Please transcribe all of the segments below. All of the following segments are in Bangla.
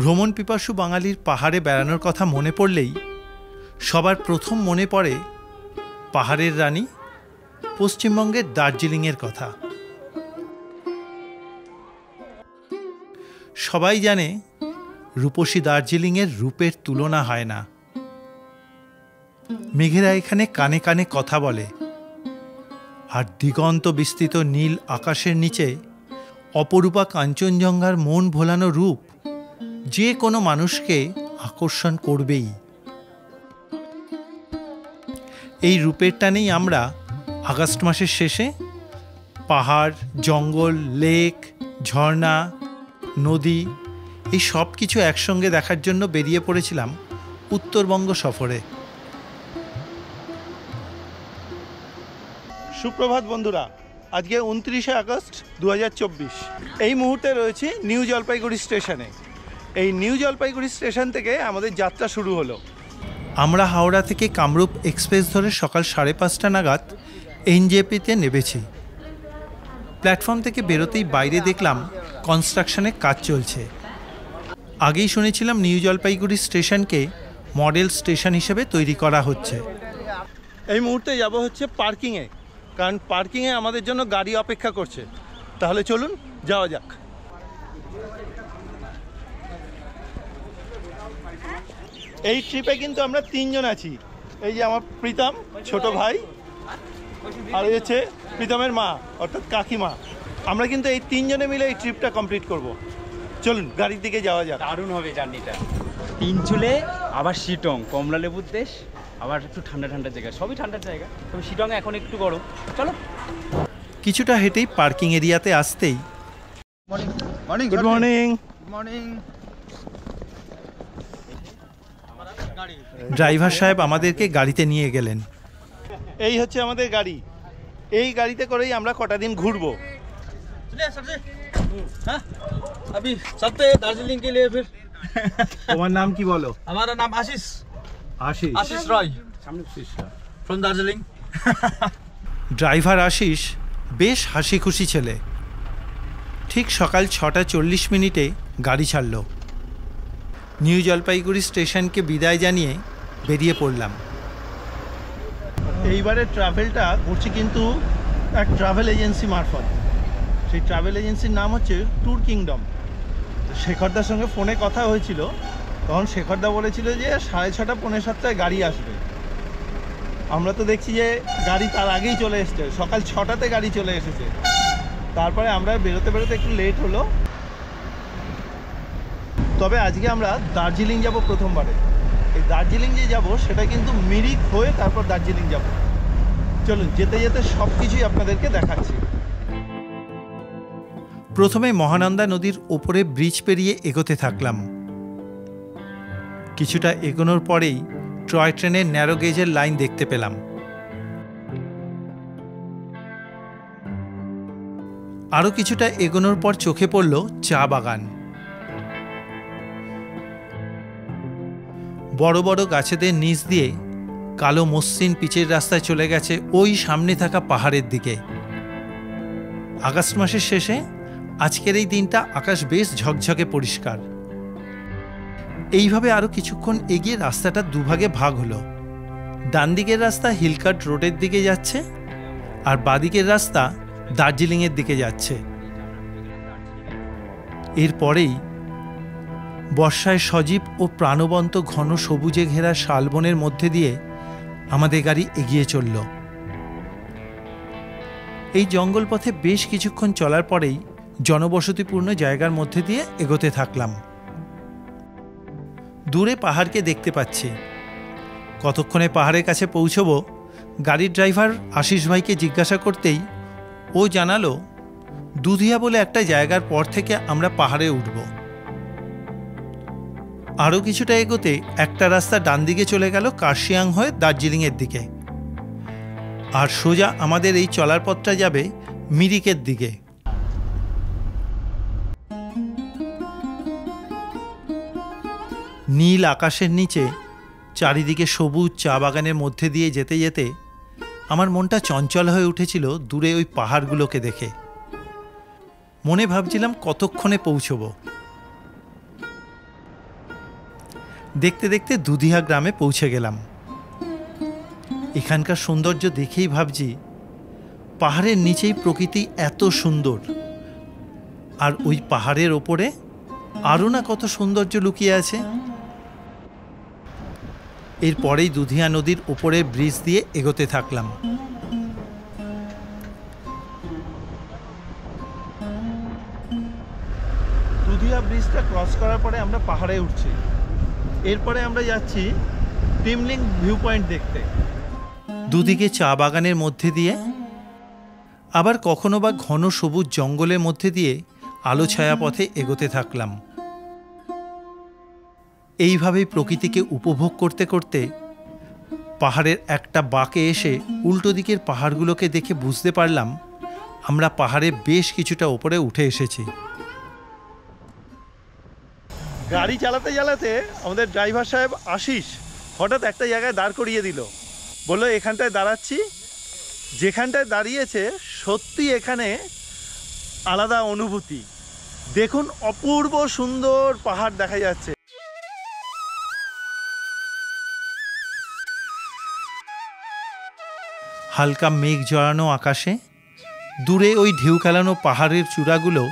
ভ্রমণ পিপাসু বাঙালির পাহাড়ে বেড়ানোর কথা মনে পড়লেই সবার প্রথম মনে পড়ে পাহাড়ের রানী পশ্চিমবঙ্গের দার্জিলিংয়ের কথা। সবাই জানে রূপসী দার্জিলিংয়ের রূপের তুলনা হয় না। মেঘেরা এখানে কানে কানে কথা বলে, আর দিগন্ত বিস্তৃত নীল আকাশের নিচে অপরূপা কাঞ্চনজঙ্ঘার মন ভোলানো রূপ যে কোনো মানুষকে আকর্ষণ করবেই। এই রূপের টানেই আমরা আগস্ট মাসের শেষে পাহাড়, জঙ্গল, লেক, ঝর্ণা, নদী এই সব কিছু একসঙ্গে দেখার জন্য বেরিয়ে পড়েছিলাম উত্তরবঙ্গ সফরে। সুপ্রভাত বন্ধুরা, আজকে 29শে আগস্ট 2024। এই মুহূর্তে রয়েছি নিউ জলপাইগুড়ি স্টেশনে। এই নিউ জলপাইগুড়ি স্টেশন থেকে আমাদের যাত্রা শুরু হলো। আমরা হাওড়া থেকে কামরূপ এক্সপ্রেস ধরে সকাল 5:30 নাগাদ এনজেপিতে নেমেছি। প্ল্যাটফর্ম থেকে বেরোতেই বাইরে দেখলাম কনস্ট্রাকশনের কাজ চলছে। আগেই শুনেছিলাম নিউ জলপাইগুড়ি স্টেশনকে মডেল স্টেশন হিসেবে তৈরি করা হচ্ছে। এই মুহূর্তে যাব হচ্ছে পার্কিংয়ে, কারণ পার্কিংয়ে আমাদের জন্য গাড়ি অপেক্ষা করছে। তাহলে চলুন যাওয়া যাক। এই ট্রিপে কিন্তু আমরা 3 জন আছি। এই যে আমার প্রীতম ছোট ভাই, আর এই হচ্ছে প্রীতমের মা অর্থাৎ কাকিমা। আমরা কিন্তু এই 3 জনে মিলে এই ট্রিপটা কমপ্লিট করব। চলুন গাড়ির দিকে যাওয়া যাক। দারুণ হবে জার্নিটা। তিনচুলে, আবার শিটং, কমলা লেবুর দেশ, আবার একটু ঠান্ডা ঠান্ডা জায়গা, সবই ঠান্ডার জায়গা। তবে শিটংয়ে এখন একটু গরম। চলো। কিছুটা হেঁটেই পার্কিং এরিয়াতে আসতেই গুড মর্নিং। ড্রাইভার সাহেব আমাদেরকে গাড়িতে নিয়ে গেলেন। এই হচ্ছে আমাদের গাড়ি। এই গাড়িতে করেই আমরা কটা দিন ঘুরবো। अभी चलते हैं दार्जिलिंग के लिए फिर। তোমার নাম কি বলো? हमारा नाम आशीष আশিস रॉय फ्रॉम दार्जिलिंग। ড্রাইভার আশিস বেশ হাসি খুশি ছেলে। ঠিক সকাল 6:40 গাড়ি ছাড়ল। নিউ জলপাইগুড়ি স্টেশনকে বিদায় জানিয়ে বেরিয়ে পড়লাম। এইবারে ট্রাভেলটা করছি কিন্তু এক ট্রাভেল এজেন্সি মারফত। সেই ট্রাভেল এজেন্সির নাম হচ্ছে ট্যুর কিংডম। শেখরদার সঙ্গে ফোনে কথা হয়েছিল, তখন শেখরদা বলেছিল যে 6:30 পৌনে 7টায় গাড়ি আসবে। আমরা তো দেখছি যে গাড়ি তার আগেই চলে এসছে, সকাল 6টাতে গাড়ি চলে এসেছে। তারপরে আমরা বেরোতে বেরোতে একটু লেট হলো। তবে আজকে আমরা দার্জিলিং যাব প্রথমবারে। এই দার্জিলিং যে যাব সেটা কিন্তু মিরিক হয়ে তারপর দার্জিলিং যাব। চলুন যেতে যেতে সব কিছুই আপনাদেরকে দেখাচ্ছি। প্রথমে মহানন্দা নদীর ওপরে ব্রিজ পেরিয়ে এগোতে থাকলাম। কিছুটা এগোনোর পরেই টয় ট্রেনের ন্যারো গেজের লাইন দেখতে পেলাম। আরও কিছুটা এগোনোর পর চোখে পড়ল চা বাগান। বড় বড় গাছেদের নিচ দিয়ে কালো মসৃণ পিচের রাস্তায় চলে গেছে ওই সামনে থাকা পাহাড়ের দিকে। আগস্ট মাসের শেষে আজকের এই দিনটা আকাশ বেশ ঝকঝকে পরিষ্কার। এইভাবে আরও কিছুক্ষণ এগিয়ে রাস্তাটা দুভাগে ভাগ হলো। ডান দিকের রাস্তা হিলকাট রোডের দিকে যাচ্ছে, আর বাঁদিকের রাস্তা দার্জিলিংয়ের দিকে যাচ্ছে। এরপরেই বর্ষায় সজীব ও প্রাণবন্ত ঘন সবুজে ঘেরা শালবনের মধ্যে দিয়ে আমাদের গাড়ি এগিয়ে চলল। এই জঙ্গল পথে বেশ কিছুক্ষণ চলার পরেই জনবসতিপূর্ণ জায়গার মধ্যে দিয়ে এগোতে থাকলাম। দূরে পাহাড়কে দেখতে পাচ্ছি। কতক্ষণে পাহাড়ের কাছে পৌঁছব গাড়ির ড্রাইভার আশিস ভাইকে জিজ্ঞাসা করতেই ও জানালো দুধিয়া বলে একটা জায়গার পর থেকে আমরা পাহাড়ে উঠব। আরও কিছুটা এগোতে একটা রাস্তা ডান দিকে চলে গেল কার্শিয়াং হয়ে দার্জিলিংয়ের দিকে, আর সোজা আমাদের এই চলার পথটা যাবে মিরিকের দিকে। নীল আকাশের নিচে চারিদিকে সবুজ চা বাগানের মধ্যে দিয়ে যেতে যেতে আমার মনটা চঞ্চল হয়ে উঠেছিল দূরে ওই পাহাড়গুলোকে দেখে। মনে ভাবছিলাম কতক্ষণে পৌঁছব। দেখতে দেখতে দুধিয়া গ্রামে পৌঁছে গেলাম। এখানকার সৌন্দর্য দেখেই ভাবছি পাহাড়ের নিচেই প্রকৃতি এত সুন্দর, আর ওই পাহাড়ের ওপরে আরও না কত সৌন্দর্য লুকিয়ে আছে। এরপরেই দুধিয়া নদীর ওপরে ব্রিজ দিয়ে এগোতে থাকলাম। দুধিয়া ব্রিজটা ক্রস করার পরে আমরা পাহাড়ে উঠছি। এরপরে আমরা যাচ্ছি টিমলিং ভিউ পয়েন্ট দেখতে। দুদিকে চা বাগানের মধ্যে দিয়ে, আবার কখনো বা ঘন সবুজ জঙ্গলের মধ্যে দিয়ে আলো ছায়া পথে এগোতে থাকলাম। এইভাবেই প্রকৃতিকে উপভোগ করতে করতে পাহাড়ের একটা বাঁকে এসে উল্টো দিকের পাহাড়গুলোকে দেখে বুঝতে পারলাম আমরা পাহাড়ে বেশ কিছুটা ওপরে উঠে এসেছি। গাড়ি চালাতে চালাতে আমাদের ড্রাইভার সাহেব আশিস হঠাৎ একটা জায়গায় দাঁড় করিয়ে দিল, বললো এখানটায় দাঁড়াচ্ছি। যেখানটায় দাঁড়িয়েছে সত্যি এখানে আলাদা অনুভূতি। দেখুন অপূর্ব সুন্দর পাহাড় দেখা যাচ্ছে। হালকা মেঘ জড়ানো আকাশে দূরে ওই ঢেউ খেলানো পাহাড়ের চূড়াগুলো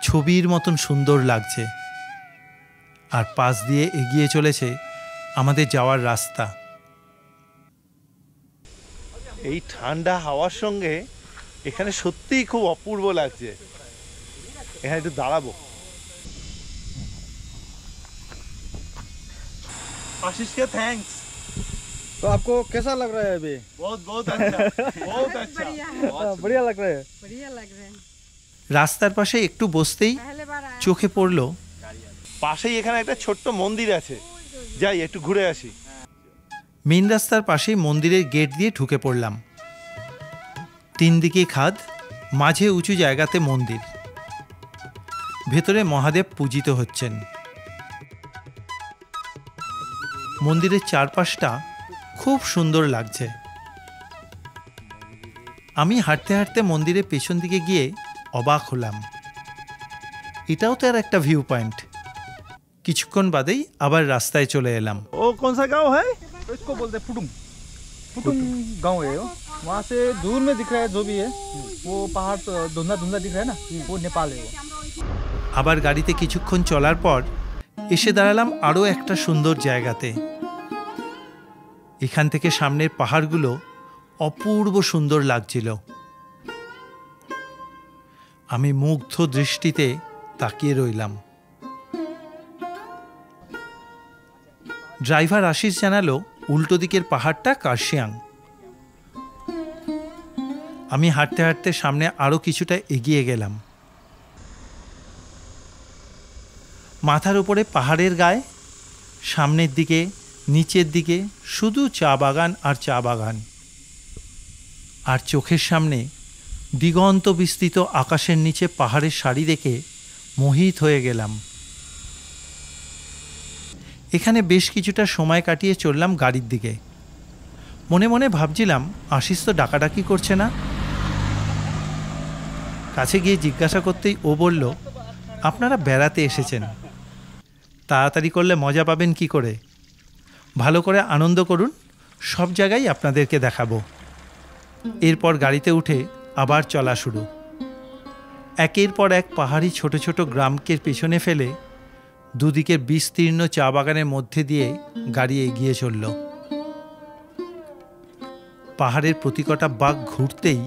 ছবির মতন সুন্দর লাগছে। আর পাশ দিয়ে এগিয়ে চলেছে আমাদের যাওয়ার রাস্তা। এই ঠান্ডা হাওয়ার সঙ্গে এখানে সত্যিই খুব অপূর্ব লাগছে। এখানে একটু দাঁড়াবো। आशीष के थैंक्स। तो आपको कैसा लग रहा है अभी? बहुत बहुत अच्छा, बहुत अच्छा, बढ़िया लग रहा है। बढ़िया लग रहे हैं। রাস্তার পাশে একটু বসতেই पहले बार आए চোখে পড়ল পাশেই এখানে একটা ছোট্ট মন্দির আছে, যাই একটু ঘুরে আসি। মেন রাস্তার পাশেই মন্দিরের গেট দিয়ে ঢুকে পড়লাম। তিন দিকে খাদ, মাঝে উঁচু জায়গাতে মন্দির, ভেতরে মহাদেব পূজিত হচ্ছেন। মন্দিরের চারপাশটা খুব সুন্দর লাগছে। আমি হাঁটতে হাঁটতে মন্দিরের পেছন দিকে গিয়ে অবাক হলাম, এটাও তো আর একটা ভিউ পয়েন্ট। কিছুক্ষণ বাদেই আবার রাস্তায় চলে এলাম। ও কোন সা গাঁও হ্যায়? तो इसको बोलते हैं फुटुम। फुटुम गांव है वो। वहाँ से दूर में दिख रहा है जो भी है, वो पहाड़ तो धुंधला धुंधला दिख रहा है ना, वो नेपाल है वो। আবার গাড়িতে কিছুক্ষণ চলার পর এসে দাঁড়ালাম আরও একটা সুন্দর জায়গাতে। এখান থেকে সামনের পাহাড়গুলো অপূর্ব সুন্দর লাগছিল। আমি মুগ্ধ দৃষ্টিতে তাকিয়ে রইলাম। ড্রাইভার আশিস জানালো উল্টো দিকের পাহাড়টা কার্শিয়াং। আমি হাঁটতে হাঁটতে সামনে আরও কিছুটা এগিয়ে গেলাম। মাথার উপরে পাহাড়ের গায়ে সামনের দিকে নিচের দিকে শুধু চা বাগান আর চা বাগান, আর চোখের সামনে দিগন্ত বিস্তৃত আকাশের নিচে পাহাড়ের সারি দেখে মোহিত হয়ে গেলাম। এখানে বেশ কিছুটা সময় কাটিয়ে চললাম গাড়ির দিকে। মনে মনে ভাবছিলাম আশিস তো ডাকাডাকি করছে না। কাছে গিয়ে জিজ্ঞাসা করতেই ও বলল, আপনারা বেড়াতে এসেছেন, তাড়াতাড়ি করলে মজা পাবেন কি করে, ভালো করে আনন্দ করুন, সব জায়গায় আপনাদেরকে দেখাবো। এরপর গাড়িতে উঠে আবার চলা শুরু। একের পর এক পাহাড়ি ছোট ছোট গ্রামকে পেছনে ফেলে দুদিকের বিস্তীর্ণ চা বাগানের মধ্যে দিয়ে গাড়ি এগিয়ে চলল। পাহাড়ের প্রতি কটা বাঁক ঘুরতেই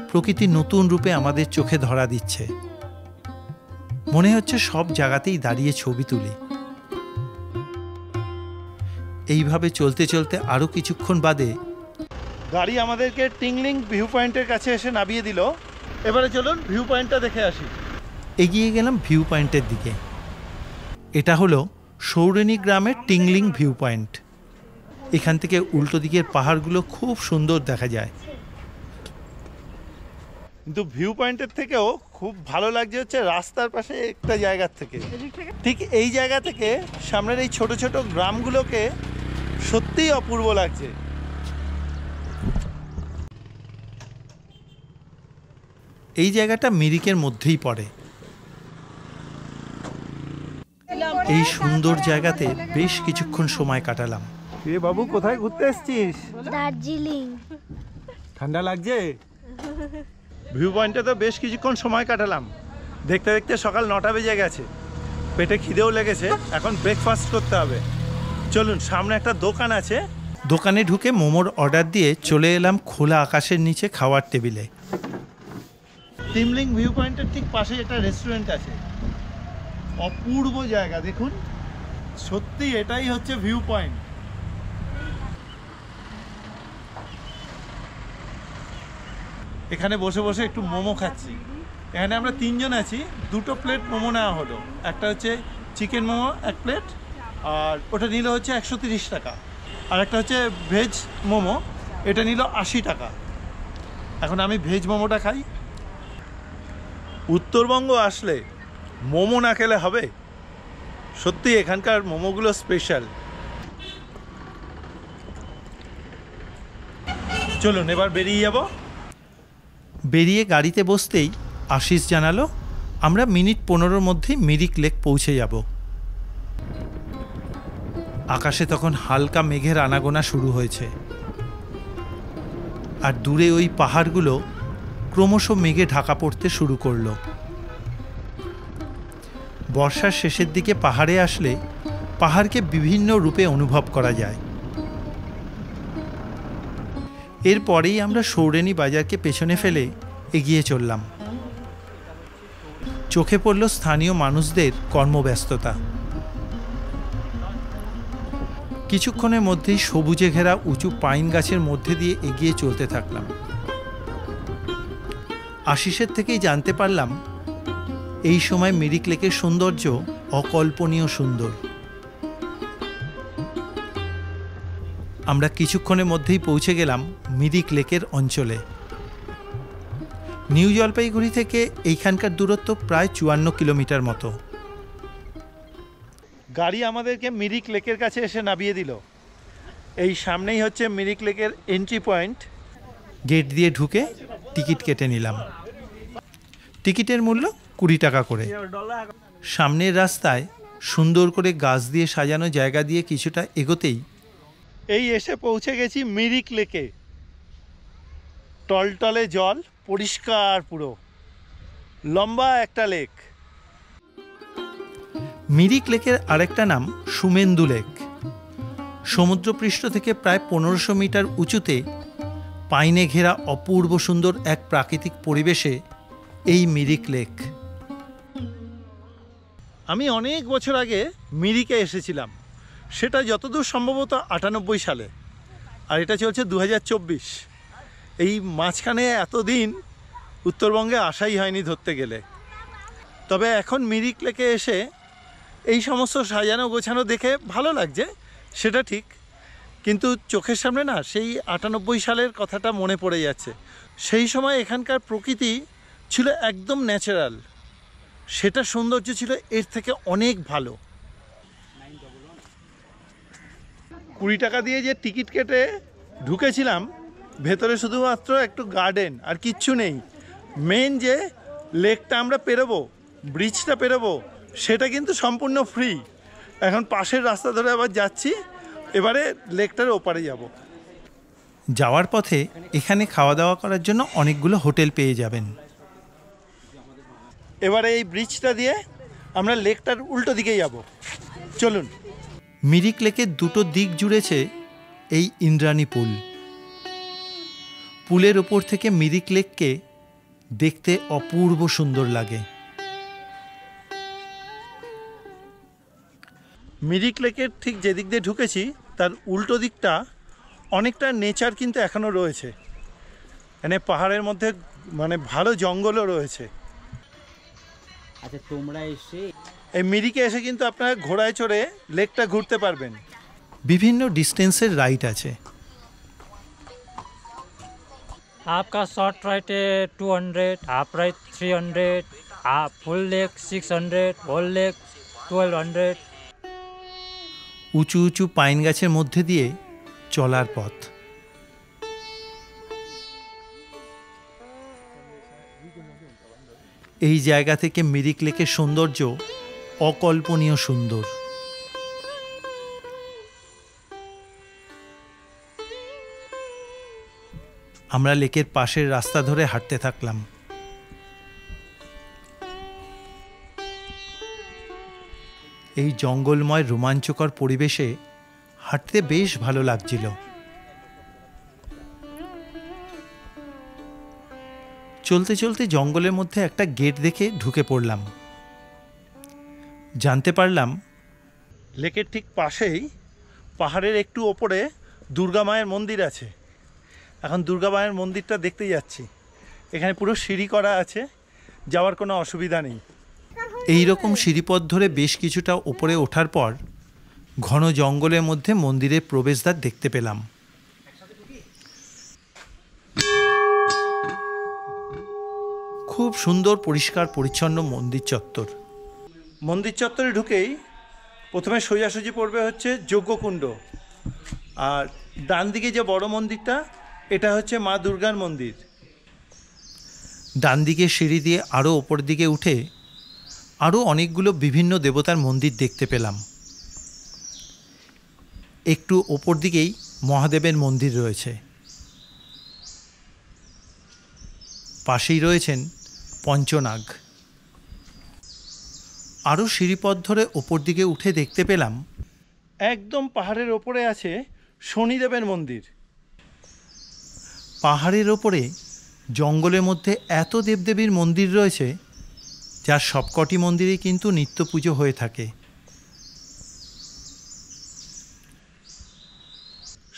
প্রকৃতি নতুন রূপে আমাদের চোখে ধরা দিচ্ছে। মনে হচ্ছে সব জায়গাতেই দাঁড়িয়ে ছবি তুলি। এইভাবে চলতে চলতে আরও কিছুক্ষণ বাদে গাড়ি আমাদেরকে টিংলিং ভিউ পয়েন্টের কাছে এসে নামিয়ে দিল। এবারে চলুন ভিউ পয়েন্টটা দেখে আসি। এগিয়ে গেলাম ভিউ পয়েন্টের দিকে। এটা হলো সৌরেনী গ্রামের টিংলিং ভিউ পয়েন্ট। এখান থেকে উল্টো দিকের পাহাড়গুলো খুব সুন্দর দেখা যায়। কিন্তু ভিউ পয়েন্টের থেকেও খুব ভালো লাগছে হচ্ছে রাস্তার পাশে একটা জায়গার থেকে। ঠিক এই জায়গা থেকে সামনের এই ছোট ছোট গ্রামগুলোকে সত্যিই অপূর্ব লাগছে। এই জায়গাটা মিরিকের মধ্যেই পড়ে। এই সুন্দর জায়গাতে বেশ কিছুক্ষণ সময় কাটালাম। রে বাবু, কোথায় ঘুরতে এসেছিস? দার্জিলিং। ঠান্ডা লাগছে? ভিউ পয়েন্টে তো বেশ কিছুক্ষণ সময় কাটালাম। দেখতে দেখতে সকাল 9টা বেজে গেছে, পেটে খিদেও লেগেছে। এখন ব্রেকফাস্ট করতে হবে। চলুন, সামনে একটা দোকান আছে, দোকানে ঢুকে মোমোর অর্ডার দিয়ে চলে এলাম খোলা আকাশের নিচে খাওয়ার টেবিলে। তিমলিং ভিউ পয়েন্টের ঠিক পাশে একটা রেস্টুরেন্ট আছে, অপূর্ব জায়গা। দেখুন, সত্যি এটাই হচ্ছে ভিউ পয়েন্ট। এখানে বসে বসে একটু মোমো খাচ্ছি। এখানে আমরা 3 জন আছি। 2টো প্লেট মোমো নেওয়া হলো। একটা হচ্ছে চিকেন মোমো 1 প্লেট, আর ওটা নিল হচ্ছে 130 টাকা। আর একটা হচ্ছে ভেজ মোমো, এটা নিল 80 টাকা। এখন আমি ভেজ মোমোটা খাই। উত্তরবঙ্গ আসলে মোমো না খেলে হবে? সত্যি এখানকার মোমোগুলো স্পেশাল। চলুন এবার বেরিয়ে যাব। বেরিয়ে গাড়িতে বসতেই আশিস জানালো আমরা মিনিট 15-র মধ্যেই মিরিক লেক পৌঁছে যাব। আকাশে তখন হালকা মেঘের আনাগোনা শুরু হয়েছে, আর দূরে ওই পাহাড়গুলো ক্রমশ মেঘে ঢাকা পড়তে শুরু করলো। বর্ষার শেষের দিকে পাহাড়ে আসলে পাহাড়কে বিভিন্ন রূপে অনুভব করা যায়। এরপরেই আমরা সৌরেনী বাজারকে পেছনে ফেলে এগিয়ে চললাম। চোখে পড়ল স্থানীয় মানুষদের কর্মব্যস্ততা। কিছুক্ষণের মধ্যেই সবুজে ঘেরা উঁচু পাইন গাছের মধ্যে দিয়ে এগিয়ে চলতে থাকলাম। আশিসের থেকেই জানতে পারলাম এই সময় মিরিক লেকের সৌন্দর্য অকল্পনীয় সুন্দর। আমরা কিছুক্ষণের মধ্যেই পৌঁছে গেলাম মিরিক লেকের অঞ্চলে। নিউ জলপাইগুড়ি থেকে এইখানকার দূরত্ব প্রায় 54 কিলোমিটার মতো। গাড়ি আমাদেরকে মিরিক লেকের কাছে এসে নামিয়ে দিল। এই সামনেই হচ্ছে মিরিক লেকের এন্ট্রি পয়েন্ট। গেট দিয়ে ঢুকে টিকিট কেটে নিলাম। টিকিটের মূল্য 20 টাকা করে। সামনের রাস্তায় সুন্দর করে গাছ দিয়ে সাজানো জায়গা দিয়ে কিছুটা এগোতেই এই এসে পৌঁছে গেছি মিরিক লেকে। টলটলে জল, পরিষ্কার পুরো, লম্বা একটা লেক। মিরিক লেকের আরেকটা নাম সুমেন্দু লেক। সমুদ্রপৃষ্ঠ থেকে প্রায় 1500 মিটার উঁচুতে পাইনে ঘেরা অপূর্ব সুন্দর এক প্রাকৃতিক পরিবেশে এই মিরিক লেক। আমি অনেক বছর আগে মিরিকে এসেছিলাম, সেটা যতদূর সম্ভবত 98 সালে, আর এটা চলছে 2024। এই মাঝখানে এতদিন উত্তরবঙ্গে আসাই হয়নি ধরতে গেলে। তবে এখন মিরিক লেকে এসে এই সমস্ত সাজানো গোছানো দেখে ভালো লাগছে, সেটা ঠিক, কিন্তু চোখের সামনে না সেই 98 সালের কথাটা মনে পড়ে যাচ্ছে। সেই সময় এখানকার প্রকৃতি ছিল একদম ন্যাচারাল, সেটা সৌন্দর্য ছিল এর থেকে অনেক ভালো। 20 টাকা দিয়ে যে টিকিট কেটে ঢুকেছিলাম, ভেতরে শুধুমাত্র একটু গার্ডেন আর কিচ্ছু নেই। মেন যে লেকটা আমরা পেরোবো, ব্রিজটা পেরোবো, সেটা কিন্তু সম্পূর্ণ ফ্রি। এখন পাশের রাস্তা ধরে আবার যাচ্ছি, এবারে লেকটার ওপারে যাব। যাওয়ার পথে এখানে খাওয়া দাওয়া করার জন্য অনেকগুলো হোটেল পেয়ে যাবেন। এবারে এই ব্রিজটা দিয়ে আমরা লেকটার উল্টো দিকে যাব। চলুন। মিরিক লেকের দুটো দিক জুড়েছে এই ইন্দ্রাণী পুল। পুলের ওপর থেকে মিরিক লেককে দেখতে অপূর্ব সুন্দর লাগে। মিরিক লেকের ঠিক যেদিক দিয়ে ঢুকেছি তার উল্টো দিকটা অনেকটা নেচার কিন্তু এখনও রয়েছে। মানে পাহাড়ের মধ্যে মানে ভালো জঙ্গলও রয়েছে। আচ্ছা, তোমরা এসে এই মিরিকে এসে কিন্তু আপনারা ঘোড়ায় চড়ে লেকটা ঘুরতে পারবেন। বিভিন্ন ডিস্টেন্সের রাইড আছে। आपका शॉर्ट राइट है 200, half right 300, half full leg 600, whole leg 1200। উঁচু উঁচু পাইন গাছের মধ্যে দিয়ে চলার পথ। এই জায়গা থেকে মিরিক লেকের সৌন্দর্য অকল্পনীয় সুন্দর। আমরা লেকের পাশের রাস্তা ধরে হাঁটতে থাকলাম। এই জঙ্গলময় রোমাঞ্চকর পরিবেশে হাঁটতে বেশ ভালো লাগছিল। চলতে চলতে জঙ্গলের মধ্যে একটা গেট দেখে ঢুকে পড়লাম। জানতে পারলাম লেকের ঠিক পাশেই পাহাড়ের একটু ওপরে দুর্গা মায়ের মন্দির আছে। এখন দুর্গা মায়ের মন্দিরটা দেখতে যাচ্ছি। এখানে পুরো সিঁড়ি করা আছে, যাওয়ার কোনো অসুবিধা নেই। এই রকম সিঁড়িপথ ধরে বেশ কিছুটা ওপরে ওঠার পর ঘন জঙ্গলের মধ্যে মন্দিরের প্রবেশদ্বার দেখতে পেলাম। খুব সুন্দর পরিষ্কার পরিচ্ছন্ন মন্দির চত্বর। মন্দির চত্বরে ঢুকেই প্রথমে সোজাসুজি পড়বে হচ্ছে যজ্ঞকুণ্ড, আর ডান দিকে যে বড় মন্দিরটা এটা হচ্ছে মা দুর্গার মন্দির। ডান দিকে সিঁড়ি দিয়ে আরও ওপর দিকে উঠে আরও অনেকগুলো বিভিন্ন দেবতার মন্দির দেখতে পেলাম। একটু ওপর দিকেই মহাদেবের মন্দির রয়েছে, পাশেই রয়েছেন পঞ্চনাগ। আরও সিঁড়িপথ ধরে ওপর দিকে উঠে দেখতে পেলাম একদম পাহাড়ের ওপরে আছে শনিদেবের মন্দির। পাহাড়ের ওপরে জঙ্গলের মধ্যে এত দেবদেবীর মন্দির রয়েছে, যার সবকটি মন্দিরে কিন্তু নিত্য পুজো হয়ে থাকে।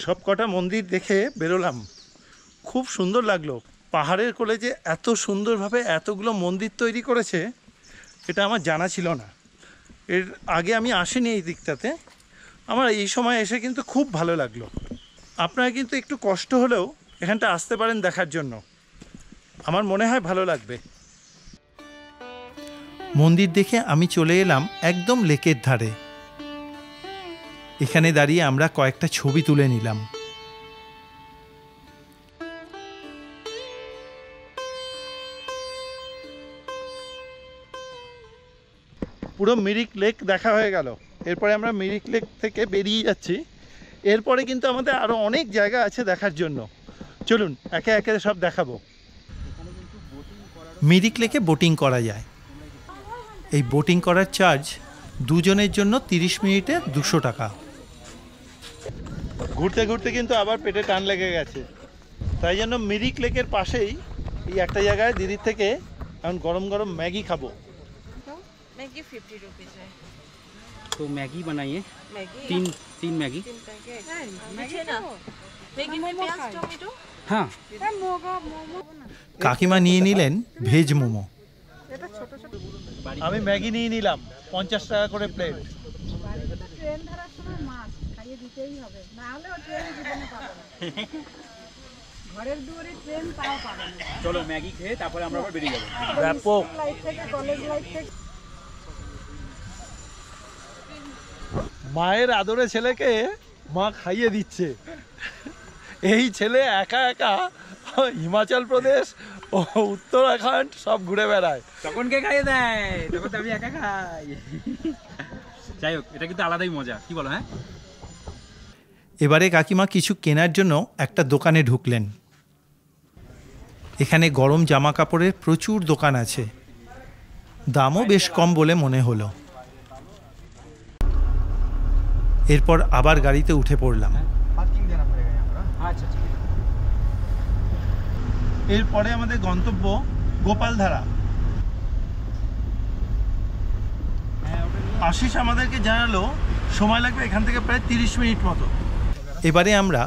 সবকটা মন্দির দেখে বেরোলাম, খুব সুন্দর লাগলো। পাহাড়ের কোলে যে এত সুন্দরভাবে এতগুলো মন্দির তৈরি করেছে এটা আমার জানা ছিল না। এর আগে আমি আসিনি এই দিকটাতে। আমার এই সময় এসে কিন্তু খুব ভালো লাগলো। আপনারা কিন্তু একটু কষ্ট হলেও এখানটা আসতে পারেন দেখার জন্য, আমার মনে হয় ভালো লাগবে। মন্দির দেখে আমি চলে এলাম একদম লেকের ধারে। এখানে দাঁড়িয়ে আমরা কয়েকটা ছবি তুলে নিলাম। পুরো মিরিক লেক দেখা হয়ে গেল। এরপরে আমরা মিরিক লেক থেকে বেরিয়ে যাচ্ছি। এরপরে কিন্তু আমাদের আরও অনেক জায়গা আছে দেখার জন্য। চলুন একে একে সব দেখাবো। মিরিক লেকে বোটিং করা যায়। এই বোটিং করার চার্জ দুজনের জন্য 30 মিনিটে 200 টাকা। ঘুরতে ঘুরতে কিন্তু আবার পেটে টান লেগে গেছে, তাই জন্য মিরিক লেকের পাশেই এই একটা জায়গায় দিদির থেকে এখন গরম গরম ম্যাগি খাবো। मैगी 50 रुपीज है। तो मैगी बनाइए, मैगी तीन मैगी। 3 पैकेट मीठे ना। मैगी में प्याज टोमेटो। हाँ, কাকিমা নিয়ে নিলেন ভেজ মোমো। আমি ম্যাগি নিয়ে নিলাম 50 টাকা করে প্লেট। ট্রেন ধরার সময় মাছ খাইয়ে দিতেই হবে, না হলে ও ট্রেন জীবনে পাবে না। ঘরের দুয়ারে ট্রেন তাও পাবে না। চলো ম্যাগি খেয়ে তারপরে আমরা আবার বেরিয়ে যাবো। ব্যাপক। লাইফ থেকে কলেজ লাইফ থেকে মায়ের আদরে ছেলেকে মা খাইয়ে দিচ্ছে। এই ছেলে একা একা হিমাচল প্রদেশ ও উত্তরাখণ্ড সব ঘুরে বেড়ায়। তখন কে খাইয়ে দেয়? তখন তো আমি একা খাই। যাই হোক, এটা কিন্তু আলাদাই মজা, কি বলো? হ্যাঁ, এবারে কাকিমা কিছু কেনার জন্য একটা দোকানে ঢুকলেন। এখানে গরম জামা কাপড়ের প্রচুর দোকান আছে, দামও বেশ কম বলে মনে হলো। এরপর আবার গাড়িতে উঠে পড়লাম। पार्किंग देना पड़ेगा यहाँ पर। আচ্ছা আচ্ছা। এরপরে আমাদের গন্তব্য গোপালধারা। আশিস আমাদেরকে জানালো সময় লাগবে এখান থেকে প্রায় 30 মিনিট মতো। এবারে আমরা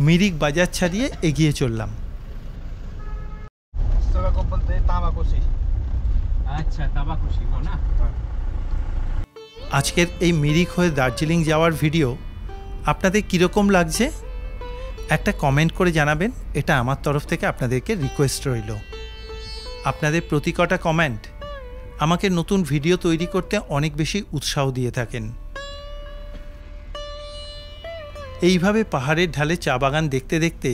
মিরিক বাজার ছাড়িয়ে এগিয়ে চললাম। इस जगह को बोलते हैं तामाकोसी। আচ্ছা, তাবাকুশি না? আজকের এই মিরিক হয়ে দার্জিলিং যাওয়ার ভিডিও আপনাদের কীরকম লাগছে একটা কমেন্ট করে জানাবেন। এটা আমার তরফ থেকে আপনাদেরকে রিকোয়েস্ট রইল। আপনাদের প্রতি কটা কমেন্ট আমাকে নতুন ভিডিও তৈরি করতে অনেক বেশি উৎসাহ দিয়ে থাকেন। এইভাবে পাহাড়ের ঢালে চা বাগান দেখতে দেখতে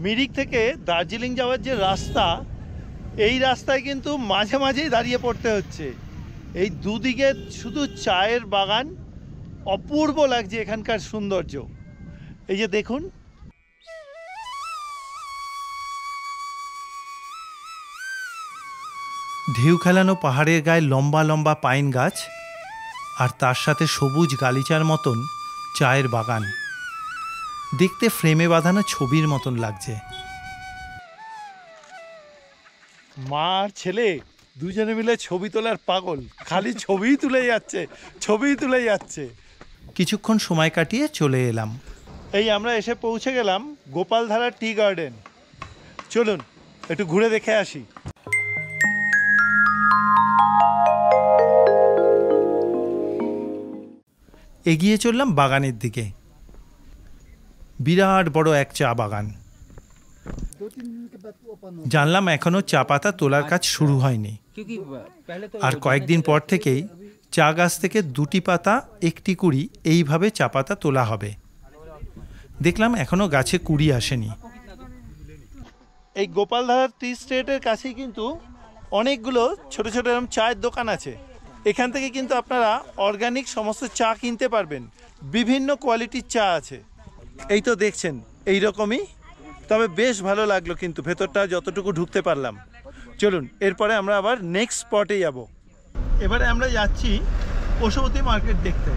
মিরিক থেকে দার্জিলিং যাওয়ার যে রাস্তা, এই রাস্তায় কিন্তু মাঝে মাঝেই দাঁড়িয়ে পড়তে হচ্ছে। এই দুদিকে শুধু চায়ের বাগান, অপূর্ব লাগছে এখানকার সৌন্দর্য। এই যে দেখুন, ঢেউ খেলানো পাহাড়ের গায়ে লম্বা লম্বা পাইন গাছ, আর তার সাথে সবুজ গালিচার মতন চায়ের বাগান। দেখতে ফ্রেমে বাঁধানো ছবির মতন লাগছে। মা আর ছেলে দুজনে মিলে ছবি তোলার পাগল, খালি ছবিই তুলে যাচ্ছে। কিছুক্ষণ সময় কাটিয়ে চলে এলাম। এই আমরা এসে পৌঁছে গেলাম গোপালধারা টি গার্ডেন। চলুন একটু ঘুরে দেখে আসি। এগিয়ে চললাম বাগানের দিকে। বিরাট বড় এক চা বাগান। জানলাম এখনো চা পাতা তোলার কাজ শুরু হয়নি, আর কয়েকদিন পর থেকেই চা গাছ থেকে 2টি পাতা 1টি কুড়ি এইভাবে চা পাতা তোলা হবে। দেখলাম এখনো গাছে কুড়ি আসেনি। এই গোপালধারা টি স্টেটের কাছেই কিন্তু অনেকগুলো ছোট ছোট এরকম চায়ের দোকান আছে। এখান থেকে কিন্তু আপনারা অর্গানিক সমস্ত চা কিনতে পারবেন। বিভিন্ন কোয়ালিটির চা আছে। এই তো দেখছেন এই রকমই, তবে বেশ ভালো লাগলো কিন্তু ভেতরটা যতটুকু ঢুকতে পারলাম। চলুন এরপরে আমরা আবার নেক্সট স্পটে যাব। এবারে আমরা যাচ্ছি পশুপতি মার্কেট দেখতে।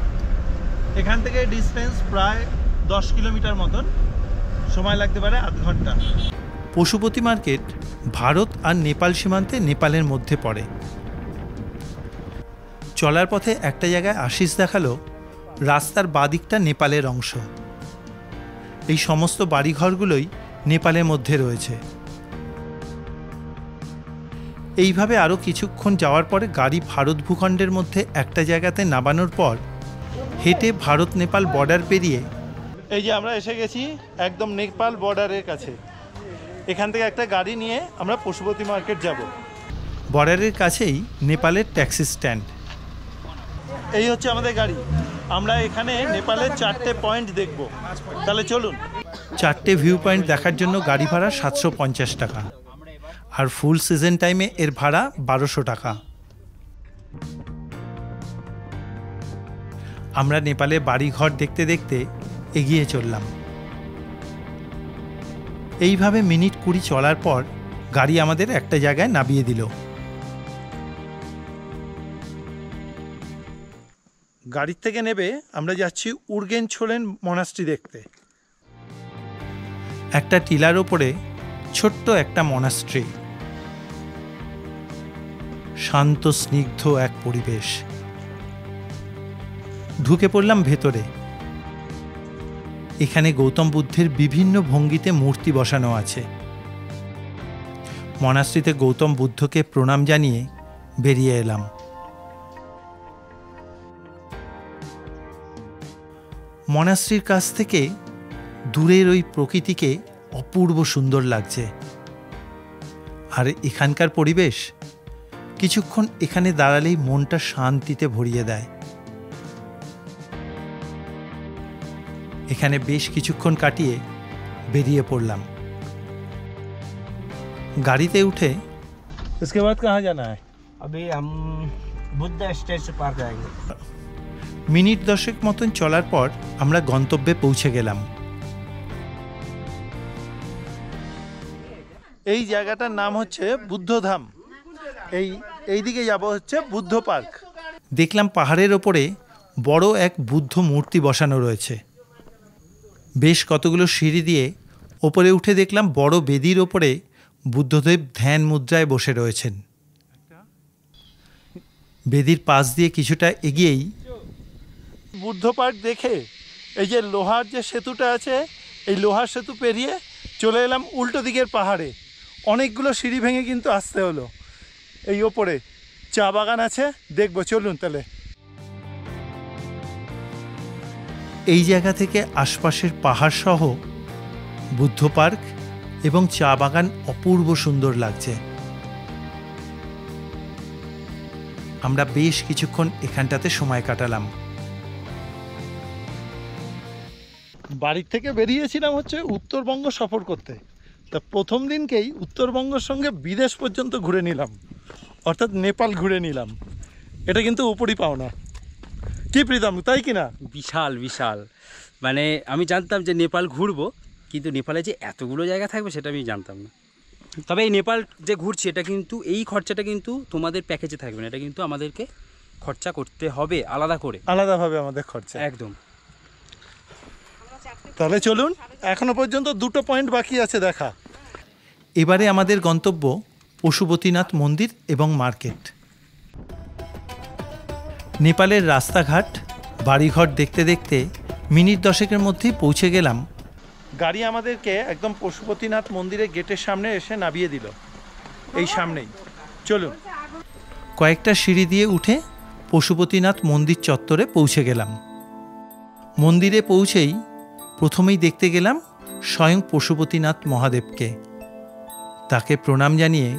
এখান থেকে ডিস্টেন্স প্রায় 10 কিলোমিটার মতন, সময় লাগতে পারে আধ ঘন্টা। পশুপতি মার্কেট ভারত আর নেপাল সীমান্তে নেপালের মধ্যে পড়ে। চলার পথে একটা জায়গায় আশিস দেখালো রাস্তার বাদিকটা নেপালের অংশ। এই সমস্ত বাড়িঘরগুলোই নেপালের মধ্যে রয়েছে। এইভাবে আরও কিছুক্ষণ যাওয়ার পরে গাড়ি ভারত ভূখণ্ডের মধ্যে একটা জায়গাতে নামানোর পর হেঁটে ভারত নেপাল বর্ডার পেরিয়ে এই যে আমরা এসে গেছি একদম নেপাল বর্ডারের কাছে। এখান থেকে একটা গাড়ি নিয়ে আমরা পশুপতি মার্কেট যাব। বর্ডারের কাছেই নেপালের ট্যাক্সি স্ট্যান্ড। এই হচ্ছে আমাদের গাড়ি। আমরা এখানে নেপালের 4টে পয়েন্ট দেখব। তাহলে চলুন। 4টে ভিউ পয়েন্ট দেখার জন্য গাড়ি ভাড়া 750 টাকা, আর ফুল সিজন টাইমে এর ভাড়া 1200 টাকা। আমরা নেপালে বাড়িঘর দেখতে দেখতে এগিয়ে চললাম। এইভাবে মিনিট 20 চলার পর গাড়ি আমাদের একটা জায়গায় নামিয়ে দিল। গাড়ির থেকে নেবে আমরা যাচ্ছি উর্গেনছোলেন মনাস্ট্রি দেখতে। একটা টিলার ওপরে ছোট্ট একটা মনাস্ট্রি। শান্ত স্নিগ্ধ এক পরিবেশ। ঢুকে পড়লাম ভেতরে। এখানে গৌতম বুদ্ধের বিভিন্ন ভঙ্গিতে মূর্তি বসানো আছে। মনাস্ট্রিতে গৌতম বুদ্ধকে প্রণাম জানিয়ে বেরিয়ে এলাম। মনাস্ট্রির কাছ থেকে দূরের ওই প্রকৃতিকে অপূর্ব সুন্দর লাগছে। আর এখানকার পরিবেশ কিছুক্ষণ এখানে দাঁড়ালেই মনটা শান্তিতে ভরিয়ে দেয়। এখানে বেশ কিছুক্ষণ কাটিয়ে বেরিয়ে পড়লাম। গাড়িতে উঠে इसके बाद कहाँ जाना है? अभी हम बुद्ध स्टेट से पार जाएंगे। মিনিট 10 মতন চলার পর আমরা গন্তব্যে পৌঁছে গেলাম। এই জায়গাটার নাম হচ্ছে বুদ্ধধাম। এই দিকে যাব হচ্ছে বুদ্ধ পার্ক। দেখলাম পাহাড়ের ওপরে বড় এক বুদ্ধ মূর্তি বসানো রয়েছে। বেশ কতগুলো সিঁড়ি দিয়ে ওপরে উঠে দেখলাম বড় বেদির ওপরে বুদ্ধদেব ধ্যান মুদ্রায় বসে রয়েছেন। বেদির পাশ দিয়ে কিছুটা এগিয়েই বুদ্ধ পার্ক দেখে এই যে লোহার যে সেতুটা আছে, এই লোহার সেতু পেরিয়ে চলে এলাম উল্টো দিকের পাহাড়ে। অনেকগুলো সিঁড়ি ভেঙে কিন্তু আসতে হলো। এই ওপরে চা বাগান আছে, দেখবো। চলুন তাহলে। এই জায়গা থেকে আশপাশের পাহাড় সহ বুদ্ধ পার্ক এবং চা বাগান অপূর্ব সুন্দর লাগছে। আমরা বেশ কিছুক্ষণ এখানটাতে সময় কাটালাম। বাড়ির থেকে বেরিয়েছিলাম হচ্ছে উত্তরবঙ্গ সফর করতে। তা প্রথম দিনকেই উত্তরবঙ্গের সঙ্গে বিদেশ পর্যন্ত ঘুরে নিলাম, অর্থাৎ নেপাল ঘুরে নিলাম। এটা কিন্তু উপরই পাওনা। কি প্রীতম, তাই কিনা? বিশাল বিশাল। মানে আমি জানতাম যে নেপাল ঘুরবো, কিন্তু নেপালে যে এতগুলো জায়গা থাকবে সেটা আমি জানতাম না। তবে এই নেপাল যে ঘুরছি এটা কিন্তু এই খরচাটা কিন্তু তোমাদের প্যাকেজে থাকবে না, এটা কিন্তু আমাদেরকে খরচা করতে হবে আলাদা করে, আলাদাভাবে আমাদের খরচা। একদম। তাহলে চলুন, এখনো পর্যন্ত 2টো পয়েন্ট বাকি আছে দেখা। এবারে আমাদের গন্তব্য পশুপতিনাথ মন্দির এবং মার্কেট। নেপালের রাস্তাঘাট বাড়িঘর দেখতে দেখতে মিনিট 10-এর মধ্যেই পৌঁছে গেলাম। গাড়ি আমাদেরকে একদম পশুপতিনাথ মন্দিরের গেটের সামনে এসে নামিয়ে দিল, এই সামনেই। চলুন, কয়েকটা সিঁড়ি দিয়ে উঠে পশুপতিনাথ মন্দির চত্বরে পৌঁছে গেলাম। মন্দিরে পৌঁছেই প্রথমেই দেখতে গেলাম স্বয়ং পশুপতিনাথ মহাদেবকে। তাকে প্রণাম জানিয়ে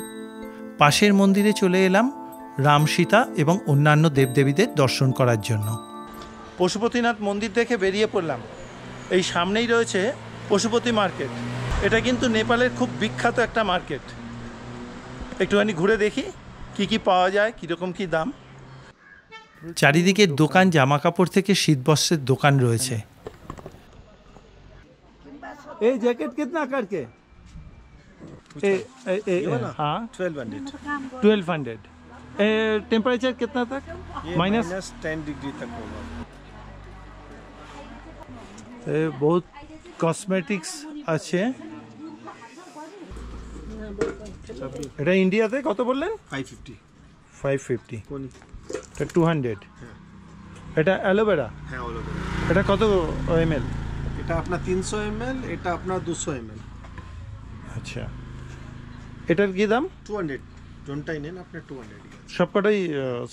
পাশের মন্দিরে চলে এলাম রাম, সীতা এবং অন্যান্য দেবদেবীদের দর্শন করার জন্য। পশুপতিনাথ মন্দির দেখে বেরিয়ে পড়লাম। এই সামনেই রয়েছে পশুপতি মার্কেট। এটা কিন্তু নেপালের খুব বিখ্যাত একটা মার্কেট। একটুখানি ঘুরে দেখি কি কি পাওয়া যায়, কীরকম কী দাম। চারিদিকে দোকান, জামা কাপড় থেকে শীতবস্ত্রের দোকান রয়েছে। এই জ্যাকেট कितना करके? हाँ 1200। टेम्परेचर कितना तक? -10 डिग्री तक होगा। बहुत কসমেটিক্স আছে। এটা ইন্ডিয়াতে কত বললেন? 550। এটা 200। এটা অ্যালোভেরা? হ্যাঁ অ্যালোভেরা। এটা কত ml? এটা আপনার 300 ml, এটা আপনার 200 ml। আচ্ছা, এটার কি দাম? 200। জোনটাই নেন আপনার 200। সবকটাই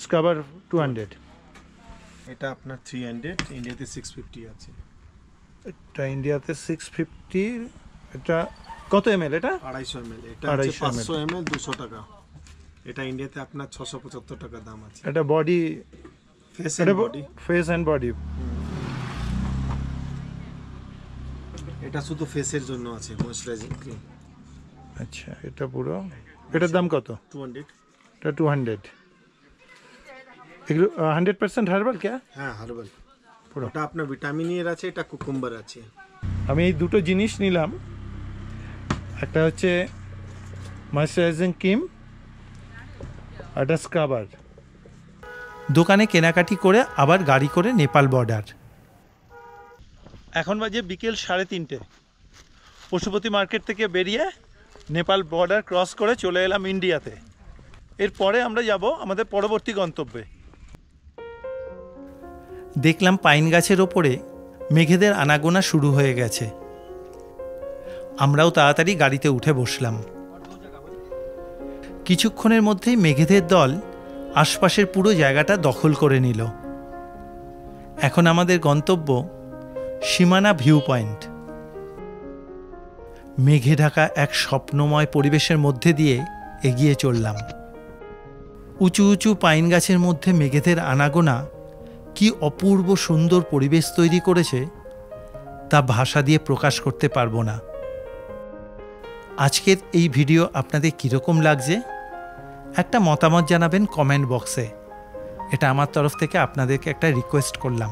স্ক্রাবার 200। এটা আপনার 300, ইন্ডিয়াতে 650 আছে। এটা ইন্ডিয়াতে 650। এটা কত ml? এটা 250 ml। এটা 250 500 ml 200 টাকা। এটা ইন্ডিয়াতে আপনার 675 টাকা দাম আছে। এটা body, face and body. Face and body. এটা শুধু ফেসের জন্য আছে, ময়শ্চারাইজিং ক্রিম। আচ্ছা, এটা পুরো, এটার দাম কত? 200। এটা 200। এগুলো 100% হার্বাল কে? হ্যাঁ হার্বাল পুরো। এটা আপনার ভিটামিন এর আছে, এটা কুকুম্বার আছে। আমি এই দুটো জিনিস নিলাম। একটা হচ্ছে ময়শ্চারাইজিং ক্রিম, একটা স্ক্রাবার। দোকানে কেনাকাটি করে আবার গাড়ি করে নেপাল বর্ডার। এখন বাজে বিকেল 3:30। পশুপতি মার্কেট থেকে বেরিয়ে নেপাল বর্ডার ক্রস করে চলে এলাম ইন্ডিয়াতে। এরপরে আমরা যাব আমাদের পরবর্তী গন্তব্যে। দেখলাম পাইন গাছের ওপরে মেঘেদের আনাগোনা শুরু হয়ে গেছে। আমরাও তাড়াতাড়ি গাড়িতে উঠে বসলাম। কিছুক্ষণের মধ্যেই মেঘেদের দল আশপাশের পুরো জায়গাটা দখল করে নিল। এখন আমাদের গন্তব্য সীমানা ভিউ পয়েন্ট। মেঘে ঢাকা এক স্বপ্নময় পরিবেশের মধ্যে দিয়ে এগিয়ে চললাম। উঁচু উঁচু পাইন গাছের মধ্যে মেঘেদের আনাগোনা কি অপূর্ব সুন্দর পরিবেশ তৈরি করেছে তা ভাষা দিয়ে প্রকাশ করতে পারবো না। আজকের এই ভিডিও আপনাদের কীরকম লাগছে একটা মতামত জানাবেন কমেন্ট বক্সে। এটা আমার তরফ থেকে আপনাদেরকে একটা রিকোয়েস্ট করলাম।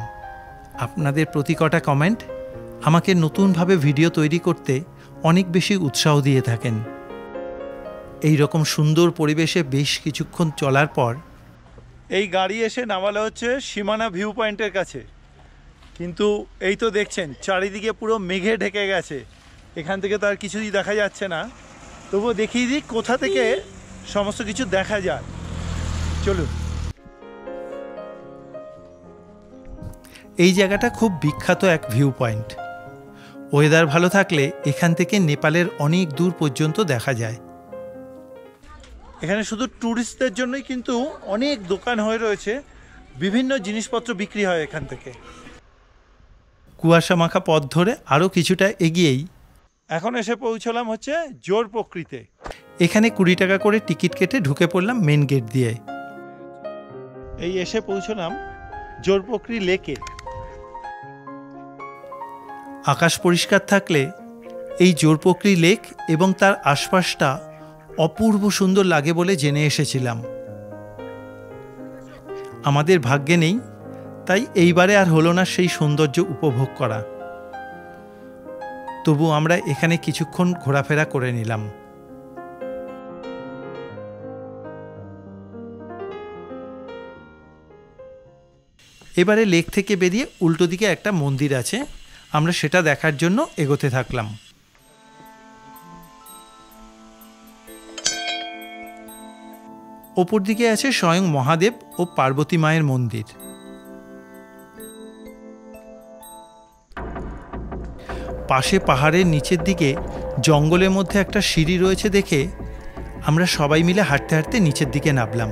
আপনাদের প্রতি কটা কমেন্ট আমাকে নতুনভাবে ভিডিও তৈরি করতে অনেক বেশি উৎসাহ দিয়ে থাকেন। এই রকম সুন্দর পরিবেশে বেশ কিছুক্ষণ চলার পর এই গাড়ি এসে নামালো হচ্ছে সীমানা ভিউ পয়েন্টের কাছে। কিন্তু এই তো দেখছেন চারিদিকে পুরো মেঘে ঢেকে গেছে, এখান থেকে তো আর কিছুই দেখা যাচ্ছে না। তবুও দেখিয়ে দিই কোথা থেকে সমস্ত কিছু দেখা যায়। চলুন। এই জায়গাটা খুব বিখ্যাত এক ভিউ পয়েন্ট। ওয়েদার ভালো থাকলে এখান থেকে নেপালের অনেক দূর পর্যন্ত দেখা যায়। এখানে শুধু ট্যুরিস্টদের জন্যই কিন্তু অনেক দোকান হয়ে রয়েছে, বিভিন্ন জিনিসপত্র বিক্রি হয় এখান থেকে। কুয়াশা মাখা পথ ধরে আরও কিছুটা এগিয়েই এখন এসে পৌঁছলাম হচ্ছে জোরপোখরিতে। এখানে 20 টাকা করে টিকিট কেটে ঢুকে পড়লাম মেন গেট দিয়ে। এই এসে পৌঁছলাম জোরপোখরি লেকে। আকাশ পরিষ্কার থাকলে এই জোরপোখরি লেক এবং তার আশপাশটা অপূর্ব সুন্দর লাগে বলে জেনে এসেছিলাম। আমাদের ভাগ্যে নেই, তাই এইবারে আর হলো না সেই সৌন্দর্য উপভোগ করা। তবু আমরা এখানে কিছুক্ষণ ঘোরাফেরা করে নিলাম। এবারে লেক থেকে বেরিয়ে উল্টো দিকে একটা মন্দির আছে, আমরা সেটা দেখার জন্য এগোতে থাকলাম। ওপর দিকে আছে স্বয়ং মহাদেব ও পার্বতী মায়ের মন্দির। পাশে পাহাড়ের নিচের দিকে জঙ্গলের মধ্যে একটা সিঁড়ি রয়েছে দেখে আমরা সবাই মিলে হাঁটতে হাঁটতে নিচের দিকে নামলাম।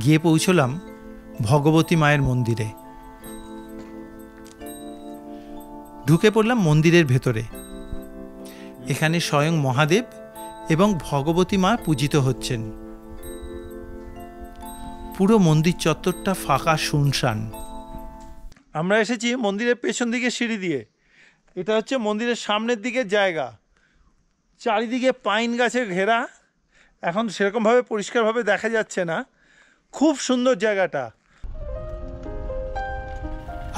গিয়ে পৌঁছলাম ভগবতী মায়ের মন্দিরে। ঢুকে পড়লাম মন্দিরের ভেতরে। এখানে স্বয়ং মহাদেব এবং ভগবতী মা পূজিত হচ্ছেন। পুরো মন্দির চত্বরটা ফাঁকা শুনশান। আমরা এসেছি মন্দিরের পেছন দিকে সিঁড়ি দিয়ে। এটা হচ্ছে মন্দিরের সামনের দিকের জায়গা। চারিদিকে পাইন গাছে ঘেরা, এখন সেরকমভাবে পরিষ্কারভাবে দেখা যাচ্ছে না। খুব সুন্দর জায়গাটা।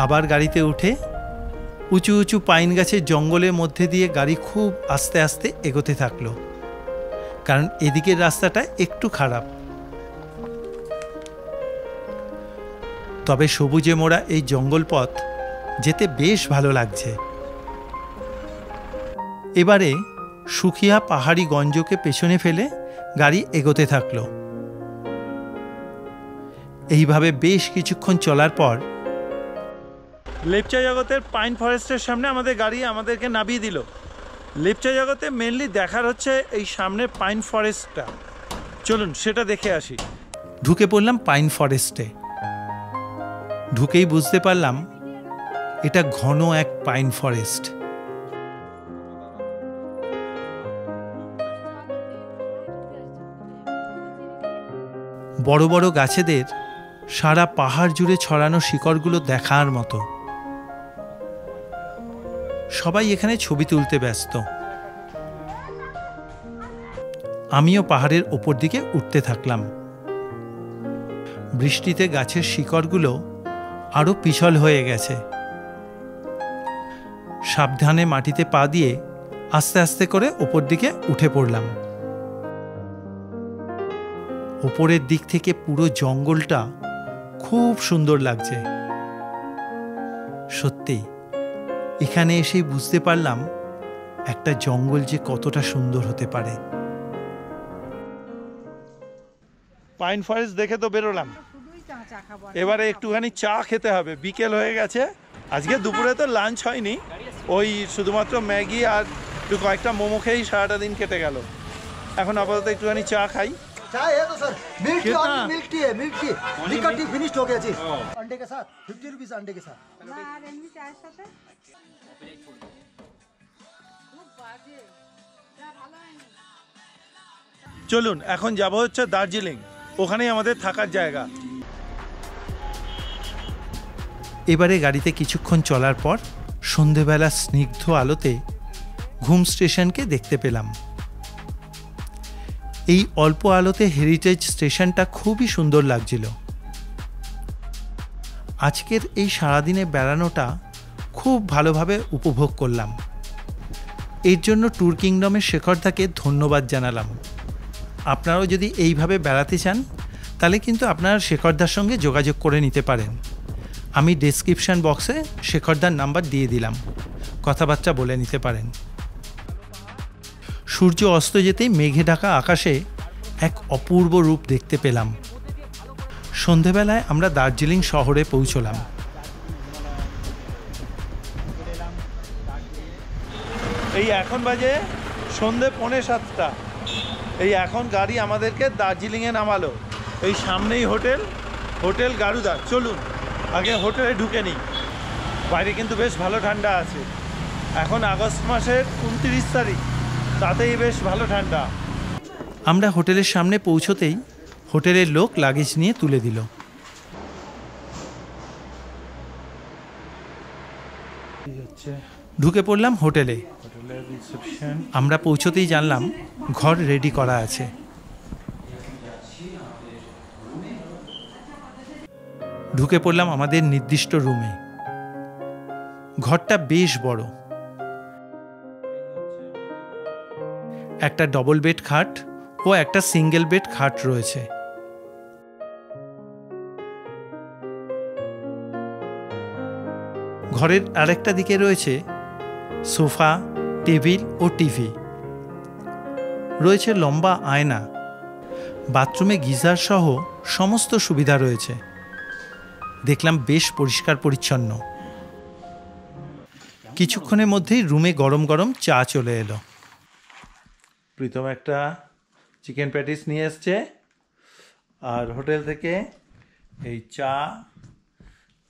আবার গাড়িতে উঠে উঁচু উঁচু পাইন গাছের জঙ্গলের মধ্যে দিয়ে গাড়ি খুব আস্তে আস্তে এগোতে থাকলো, কারণ এদিকের রাস্তাটা একটু খারাপ। তবে সবুজে মোড়া এই জঙ্গল পথ যেতে বেশ ভালো লাগছে। এবারে সুখিয়া পাহাড়ি গঞ্জকে পেছনে ফেলে গাড়ি এগোতে থাকলো। এইভাবে বেশ কিছুক্ষণ চলার পর লেপচা জগতের পাইন ফরেস্টের সামনে আমাদের গাড়ি আমাদেরকে নামিয়ে দিল। লেপচা জগতে মেনলি দেখার হচ্ছে এই সামনের পাইন ফরেস্টটা। চলুন সেটা দেখে আসি। ঢুকে পড়লাম পাইন ফরেস্টে। ঢুকেই বুঝতে পারলাম এটা ঘন এক পাইন ফরেস্ট। বড় বড় গাছেদের সারা পাহাড় জুড়ে ছড়ানো শিকড়গুলো দেখার মতো। সবাই এখানে ছবি তুলতে ব্যস্ত। আমিও পাহাড়ের ওপর দিকে উঠতে থাকলাম। বৃষ্টিতে গাছের শিকড়গুলো আরো পিছল হয়ে গেছে। সাবধানে মাটিতে পা দিয়ে আস্তে আস্তে করে ওপর দিকে উঠে পড়লাম। ওপরের দিক থেকে পুরো জঙ্গলটা খুব সুন্দর লাগছে। সত্যি এখানে এসেই বুঝতে পারলাম একটা জঙ্গল যে কতটা সুন্দর হতে পারে। পাইন ফরেস্ট দেখে তো বেরোলাম, এবারে একটুখানি চা খেতে হবে। বিকেল হয়ে গেছে, আজকে দুপুরে তো লাঞ্চ হয়নি, ওই শুধুমাত্র ম্যাগি আর একটু কয়েকটা মোমো খেয়েই সারাটা দিন কেটে গেল। এখন আপাতত একটুখানি চা খাই। चाय है तो sir milk tea, only milk tea है, milk tea. Liquor tea finished हो गया जी। अंडे के साथ 50 रुपीस अंडे के साथ। চলুন এখন যাব হচ্ছে দার্জিলিং, ওখানেই আমাদের থাকার জায়গা। এবারে গাড়িতে কিছুক্ষণ চলার পর সন্ধেবেলা স্নিগ্ধ আলোতে ঘুম স্টেশনকে দেখতে পেলাম। এই অল্প আলোতে হেরিটেজ স্টেশনটা খুবই সুন্দর লাগছিল। আজকের এই সারাদিনে বেড়ানোটা খুব ভালোভাবে উপভোগ করলাম। এর জন্য ট্যুর কিংডমের শেখরদাকে ধন্যবাদ জানালাম। আপনারাও যদি এইভাবে বেড়াতে চান তাহলে কিন্তু আপনারা শেখরদার সঙ্গে যোগাযোগ করে নিতে পারেন। আমি ডেসক্রিপশন বক্সে শেখরদার নাম্বার দিয়ে দিলাম, কথাবার্তা বলে নিতে পারেন। সূর্য অস্ত যেতেই মেঘে ঢাকা আকাশে এক অপূর্ব রূপ দেখতে পেলাম। সন্ধেবেলায় আমরা দার্জিলিং শহরে পৌঁছলাম। এই এখন বাজে সন্ধে 6:45। এই এখন গাড়ি আমাদেরকে দার্জিলিংয়ে নামালো। এই সামনেই হোটেল গারুদা। চলুন আগে হোটেলে ঢুকে নিই। বাইরে কিন্তু বেশ ভালো ঠান্ডা আছে। এখন আগস্ট মাসের 29 তারিখ, তাতেই বেশ ভালো ঠান্ডা। আমরা হোটেলের সামনে পৌঁছতেই হোটেলের লোক লাগেজ নিয়ে তুলে দিল। ঢুকে পড়লাম হোটেলে। আমরা পৌঁছতেই জানলাম ঘর রেডি করা আছে। ঢুকে পড়লাম আমাদের নির্দিষ্ট রুমে। ঘরটা বেশ বড়। একটা ডবল বেড খাট ও একটা সিঙ্গেল বেড খাট রয়েছে। ঘরের আরেকটা দিকে রয়েছে সোফা, টেবিল ও টিভি। রয়েছে লম্বা আয়না, বাথরুমে গিজার সহ সমস্ত সুবিধা রয়েছে। দেখলাম বেশ পরিষ্কার পরিচ্ছন্ন। কিছুক্ষণের মধ্যেই রুমে গরম গরম চা চলে এলো। প্রীতম একটা চিকেন প্যাটিস নিয়ে এসছে, আর হোটেল থেকে এই চা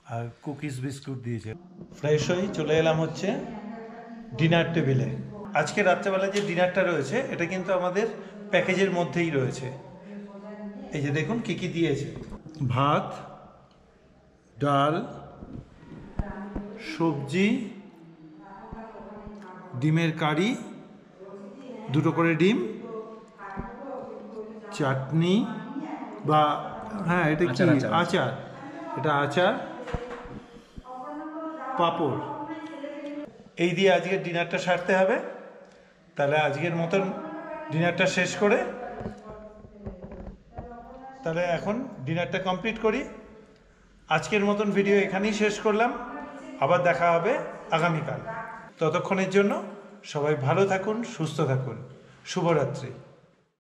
আর কুকিজ বিস্কুট দিয়েছে। ফ্রেশ হয়ে চলে এলাম হচ্ছে ডিনার টেবিলে। আজকে রাত্রেবেলা যে ডিনারটা রয়েছে এটা কিন্তু আমাদের প্যাকেজের মধ্যেই রয়েছে। এই যে দেখুন কি কি দিয়েছে: ভাত, ডাল, সবজি, ডিমের কারি, 2টো করে ডিম, চাটনি বা হ্যাঁ এটা কি আচার, এটা আচার, পাঁপড়। এই দিয়ে আজকের ডিনারটা সারতে হবে। তাহলে আজকের মতন ডিনারটা শেষ করে তাহলে এখন ডিনারটা কমপ্লিট করি। আজকের মতন ভিডিও এখানেই শেষ করলাম। আবার দেখা হবে আগামীকাল। ততক্ষণের জন্য সবাই ভালো থাকুন, সুস্থ থাকুন। শুভরাত্রি।